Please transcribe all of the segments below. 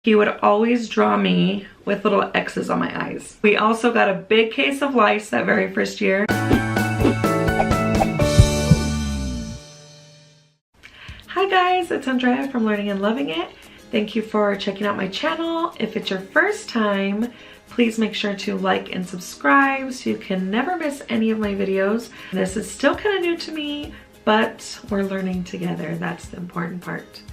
he would always draw me with little X's on my eyes. We also got a big case of lice that very first year. Hi guys, it's Andrea from Learning and Loving It. Thank you for checking out my channel. If it's your first time, please make sure to like and subscribe so you can never miss any of my videos. This is still kind of new to me, but we're learning together. That's the important part.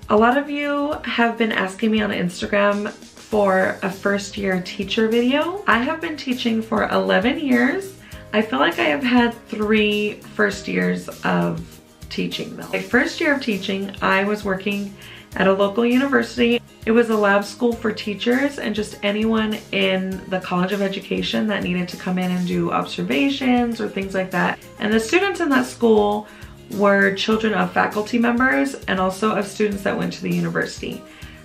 A lot of you have been asking me on Instagram for a first year teacher video. I have been teaching for 11 years. I feel like I have had 3 first years of teaching though. My first year of teaching, I was working at a local university. It was a lab school for teachers and just anyone in the College of Education that needed to come in and do observations or things like that. And the students in that school were children of faculty members and also of students that went to the university.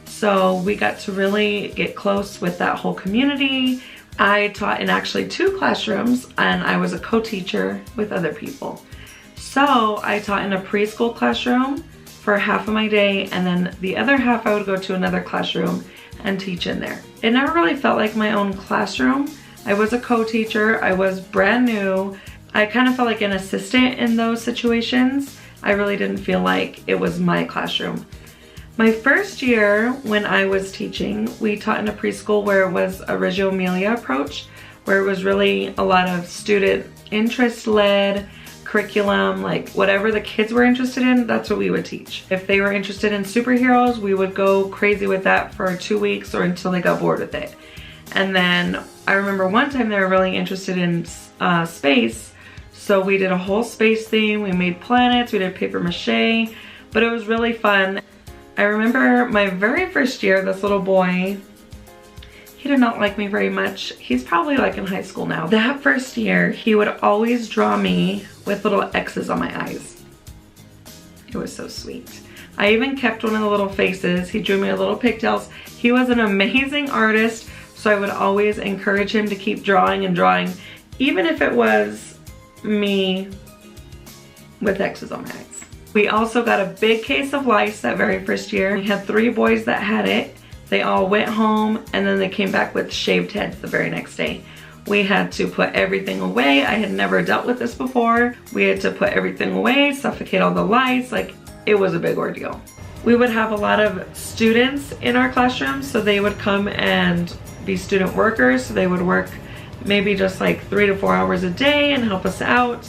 So we got to really get close with that whole community. I taught in actually 2 classrooms and I was a co-teacher with other people. So I taught in a preschool classroom for half of my day, and then the other half I would go to another classroom and teach in there. It never really felt like my own classroom. I was a co-teacher, I was brand new. I kind of felt like an assistant in those situations. I really didn't feel like it was my classroom. My first year when I was teaching, we taught in a preschool where it was a Reggio Emilia approach, where it was really a lot of student interest-led curriculum, like whatever the kids were interested in, that's what we would teach. If they were interested in superheroes, we would go crazy with that for 2 weeks or until they got bored with it. And then I remember one time they were really interested in space, so we did a whole space theme. We made planets, we did paper mache, but it was really fun. I remember my very first year, this little boy, he did not like me very much. He's probably like in high school now. That first year, he would always draw me with little X's on my eyes. It was so sweet. I even kept one of the little faces. He drew me with little pigtails. He was an amazing artist, so I would always encourage him to keep drawing and drawing, even if it was me with X's on my eyes. We also got a big case of lice that very first year. We had 3 boys that had it. They all went home and then they came back with shaved heads the very next day. We had to put everything away. I had never dealt with this before. We had to put everything away, suffocate all the lice. Like, it was a big ordeal. We would have a lot of students in our classrooms, so they would come and be student workers. So they would work maybe just like 3 to 4 hours a day and help us out.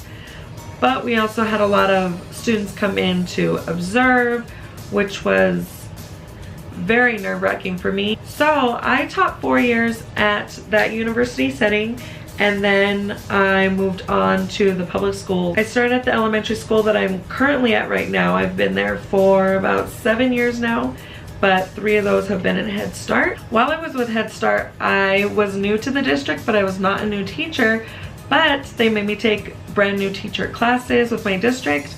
But we also had a lot of students come in to observe, which was very nerve-wracking for me. So I taught 4 years at that university setting, and then I moved on to the public school. I started at the elementary school that I'm currently at right now. I've been there for about 7 years now, but 3 of those have been in Head Start. While I was with Head Start, I was new to the district, but I was not a new teacher, but they made me take brand new teacher classes with my district,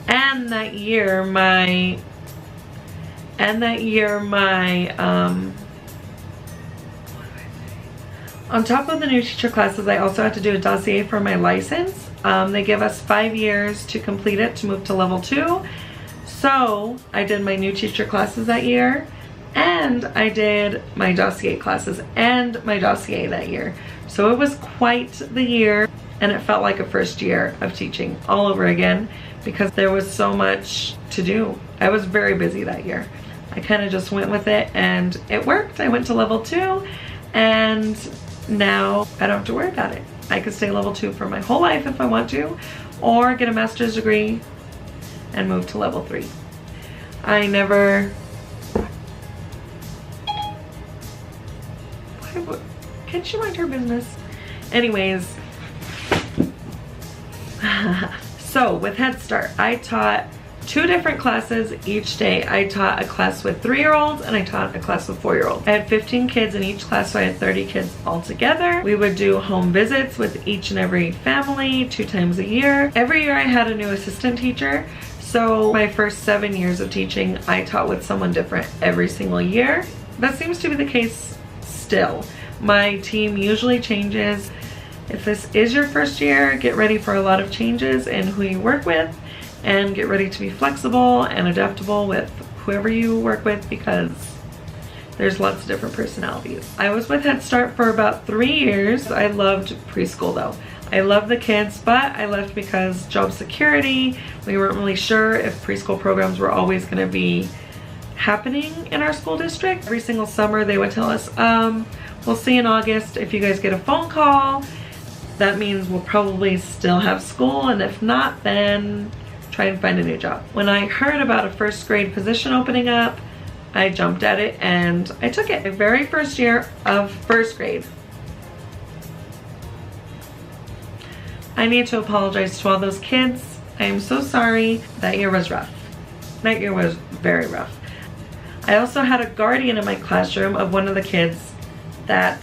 and that year my on top of the new teacher classes, I also had to do a dossier for my license. They give us 5 years to complete it to move to level 2. So I did my new teacher classes that year, and I did my dossier classes and my dossier that year. So it was quite the year, and it felt like a first year of teaching all over again because there was so much to do. I was very busy that year. I kind of just went with it and it worked. I went to level 2 and now I don't have to worry about it. I could stay level 2 for my whole life if I want to, or get a master's degree and move to level 3. I never... Can she mind her business? Anyways, so with Head Start, I taught 2 different classes each day. I taught a class with 3-year-olds and I taught a class with 4-year-olds. I had 15 kids in each class, so I had 30 kids all together. We would do home visits with each and every family 2 times a year. Every year I had a new assistant teacher. So my first 7 years of teaching, I taught with someone different every single year. That seems to be the case still. My team usually changes. If this is your first year, get ready for a lot of changes in who you work with, and get ready to be flexible and adaptable with whoever you work with, because there's lots of different personalities. I was with Head Start for about 3 years. I loved preschool though. I loved the kids, but I left because job security. We weren't really sure if preschool programs were always gonna be happening in our school district. Every single summer they would tell us, we'll see in August. If you guys get a phone call, that means we'll probably still have school, and if not, then try and find a new job. When I heard about a first grade position opening up, I jumped at it and I took it. My very first year of first grade. I need to apologize to all those kids. I am so sorry. That year was rough. That year was very rough. I also had a guardian in my classroom of one of the kids that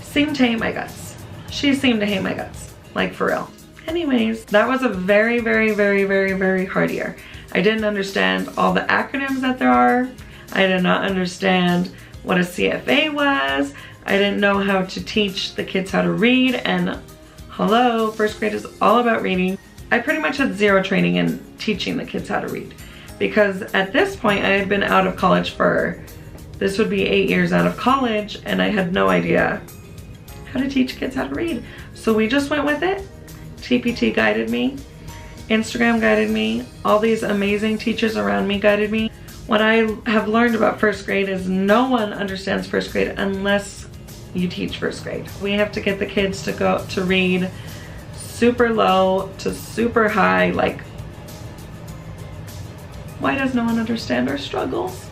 seemed to hate my guts. She seemed to hate my guts, like for real. Anyways, that was a very, very, very, very, very hard year. I didn't understand all the acronyms that there are. I did not understand what a CFA was. I didn't know how to teach the kids how to read, and hello, first grade is all about reading. I pretty much had zero training in teaching the kids how to read, because at this point I had been out of college for, this would be 8 years out of college, and I had no idea how to teach kids how to read. So we just went with it. TPT guided me, Instagram guided me, all these amazing teachers around me guided me. What I have learned about first grade is no one understands first grade unless you teach first grade. We have to get the kids to go to read super low to super high. Like, why does no one understand our struggles?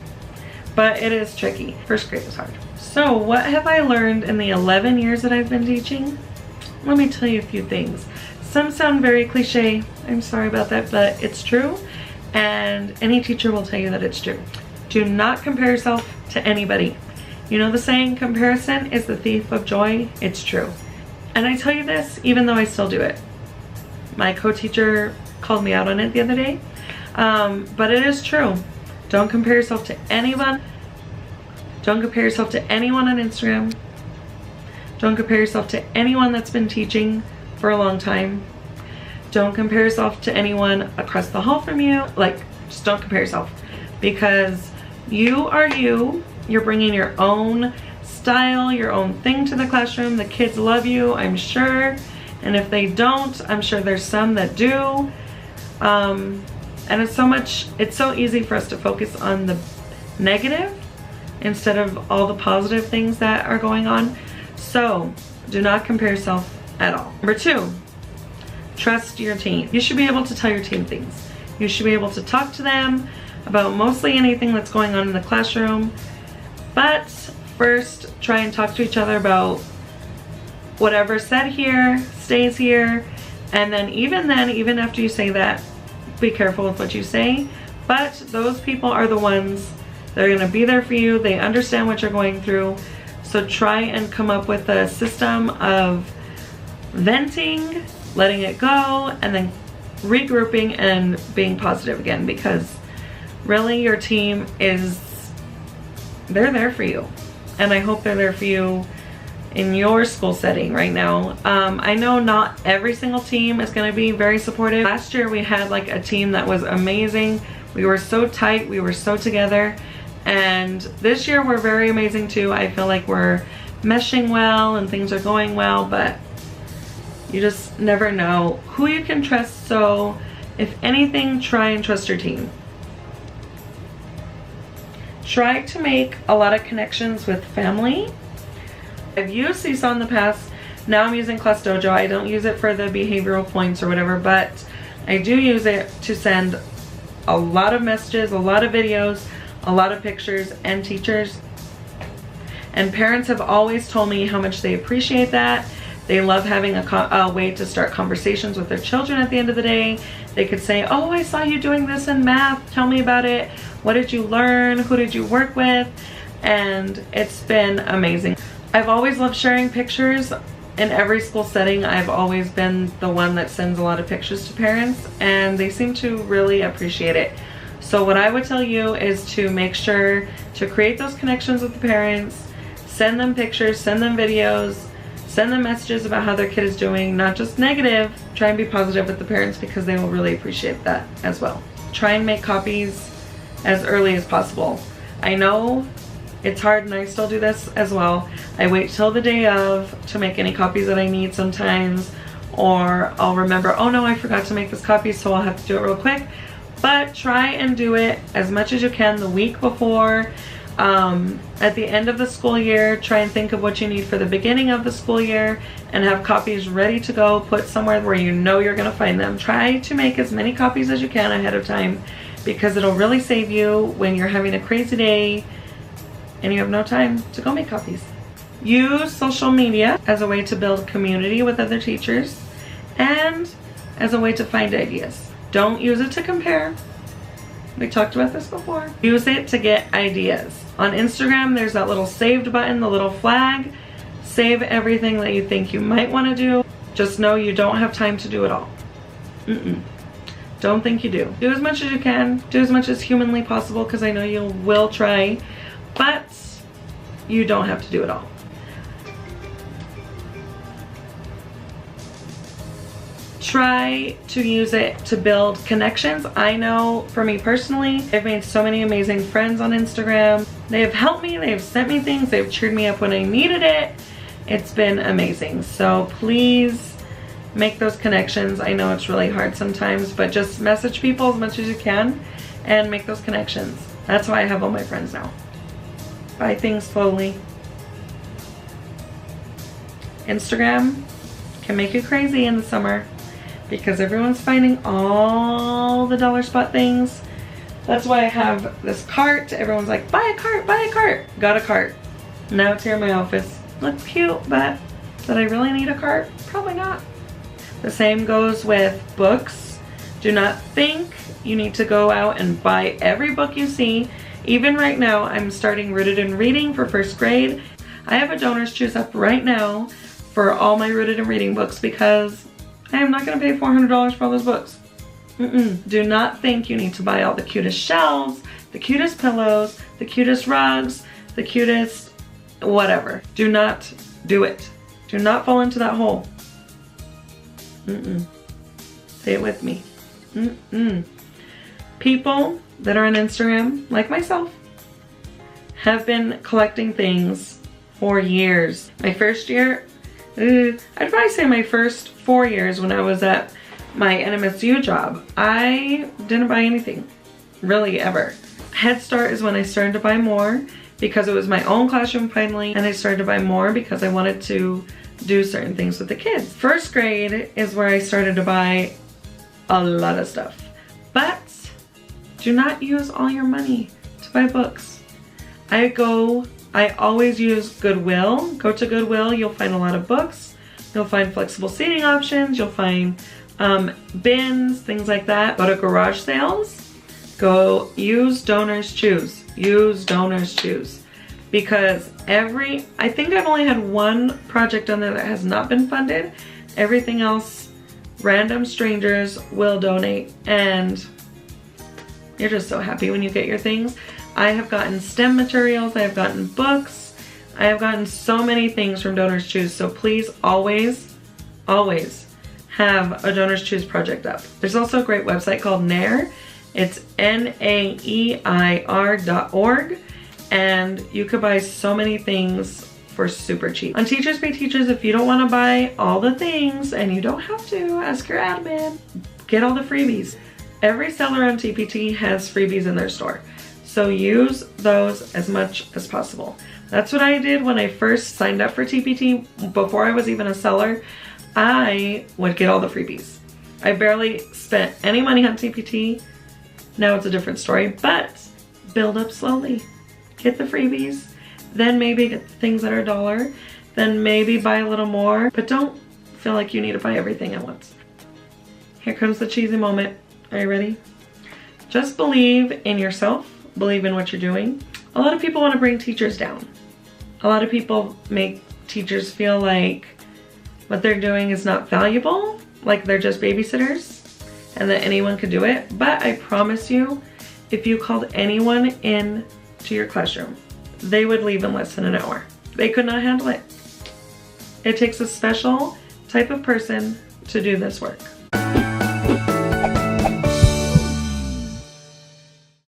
But it is tricky. First grade is hard. So what have I learned in the 11 years that I've been teaching? Let me tell you a few things. Some sound very cliche. I'm sorry about that, but it's true. And any teacher will tell you that it's true. Do not compare yourself to anybody. You know the saying, comparison is the thief of joy? It's true. And I tell you this, even though I still do it. My co-teacher called me out on it the other day. But it is true. Don't compare yourself to anyone. Don't compare yourself to anyone on Instagram. Don't compare yourself to anyone that's been teaching for a long time. Don't compare yourself to anyone across the hall from you. Like, just don't compare yourself, because you are you. You're bringing your own style, your own thing to the classroom. The kids love you, I'm sure. And if they don't, I'm sure there's some that do. And it's so easy for us to focus on the negative instead of all the positive things that are going on. So do not compare yourself at all. Number 2, trust your team. You should be able to tell your team things. You should be able to talk to them about mostly anything that's going on in the classroom. But first, try and talk to each other about whatever's said here stays here. And then even after you say that, be careful with what you say. But those people are the ones that are gonna be there for you. They understand what you're going through. So try and come up with a system of venting, letting it go, and then regrouping and being positive again, because really your team they're there for you. And I hope they're there for you in your school setting right now. I know not every single team is gonna be very supportive. Last year we had like a team that was amazing. We were so tight, we were so together. And this year we're very amazing too. I feel like we're meshing well and things are going well, but you just never know who you can trust. So if anything, try and trust your team. Try to make a lot of connections with family. I've used Seesaw in the past. Now I'm using Class Dojo. I don't use it for the behavioral points or whatever, but I do use it to send a lot of messages, a lot of videos, a lot of pictures, and teachers. And parents have always told me how much they appreciate that. They love having a way to start conversations with their children at the end of the day. They could say, oh, I saw you doing this in math. Tell me about it. What did you learn? Who did you work with? And it's been amazing. I've always loved sharing pictures. In every school setting, I've always been the one that sends a lot of pictures to parents, and they seem to really appreciate it. So what I would tell you is to make sure to create those connections with the parents, send them pictures, send them videos, send them messages about how their kid is doing, not just negative. Try and be positive with the parents, because they will really appreciate that as well. Try and make copies as early as possible. I know it's hard, and I still do this as well. I wait till the day of to make any copies that I need sometimes, or I'll remember, oh no, I forgot to make this copy, so I'll have to do it real quick. But try and do it as much as you can the week before. At the end of the school year, try and think of what you need for the beginning of the school year and have copies ready to go, put somewhere where you know you're gonna find them. Try to make as many copies as you can ahead of time, because it'll really save you when you're having a crazy day and you have no time to go make copies. Use social media as a way to build community with other teachers and as a way to find ideas. Don't use it to compare. We talked about this before. Use it to get ideas. On Instagram, there's that little saved button, the little flag. Save everything that you think you might want to do. Just know you don't have time to do it all. Don't think you do. Do as much as you can. Do as much as humanly possible, because I know you will try, but you don't have to do it all. Try to use it to build connections. I know for me personally, I've made so many amazing friends on Instagram. They have helped me, they have sent me things, they've cheered me up when I needed it. It's been amazing. So please make those connections. I know it's really hard sometimes, but just message people as much as you can and make those connections. That's why I have all my friends now. Buy things slowly. Instagram can make you crazy in the summer, because everyone's finding all the dollar spot things. That's why I have this cart. Everyone's like, buy a cart, buy a cart. Got a cart. Now it's here in my office. Looks cute, but did I really need a cart? Probably not. The same goes with books. Do not think you need to go out and buy every book you see. Even right now, I'm starting Rooted in Reading for first grade. I have a Donors Choose up right now for all my Rooted in Reading books, because I am not going to pay $400 for all those books. Do not think you need to buy all the cutest shelves, the cutest pillows, the cutest rugs, the cutest whatever. Do not do it. Do not fall into that hole. Say it with me. People that are on Instagram, like myself, have been collecting things for years. My first year, I'd probably say my first 4 years when I was at my NMSU job, I didn't buy anything, really, ever. Head Start is when I started to buy more, because it was my own classroom finally, and I started to buy more because I wanted to do certain things with the kids. First grade is where I started to buy a lot of stuff. But do not use all your money to buy books. I always use Goodwill. Go to Goodwill, you'll find a lot of books. You'll find flexible seating options. You'll find bins, things like that. Go to garage sales. Go use Donors Choose. Use Donors Choose. Because I think I've only had one project on there that has not been funded. Everything else, random strangers will donate, and you're just so happy when you get your things. I have gotten STEM materials, I have gotten books, I have gotten so many things from Donors Choose, so please always, always have a Donors Choose project up. There's also a great website called Nair. It's NAEIR.org, and you could buy so many things for super cheap. On Teachers Pay Teachers, if you don't want to buy all the things, and you don't have to, ask your admin, get all the freebies. Every seller on TPT has freebies in their store, so use those as much as possible. That's what I did when I first signed up for TPT. Before I was even a seller, I would get all the freebies. I barely spent any money on TPT. Now it's a different story, but build up slowly. Get the freebies, then maybe get the things that are $1, then maybe buy a little more, but don't feel like you need to buy everything at once. Here comes the cheesy moment. Are you ready? Just believe in yourself, believe in what you're doing. A lot of people want to bring teachers down. A lot of people make teachers feel like what they're doing is not valuable, like they're just babysitters and that anyone could do it. But I promise you, if you called anyone in to your classroom, they would leave in less than an hour. They could not handle it. It takes a special type of person to do this work.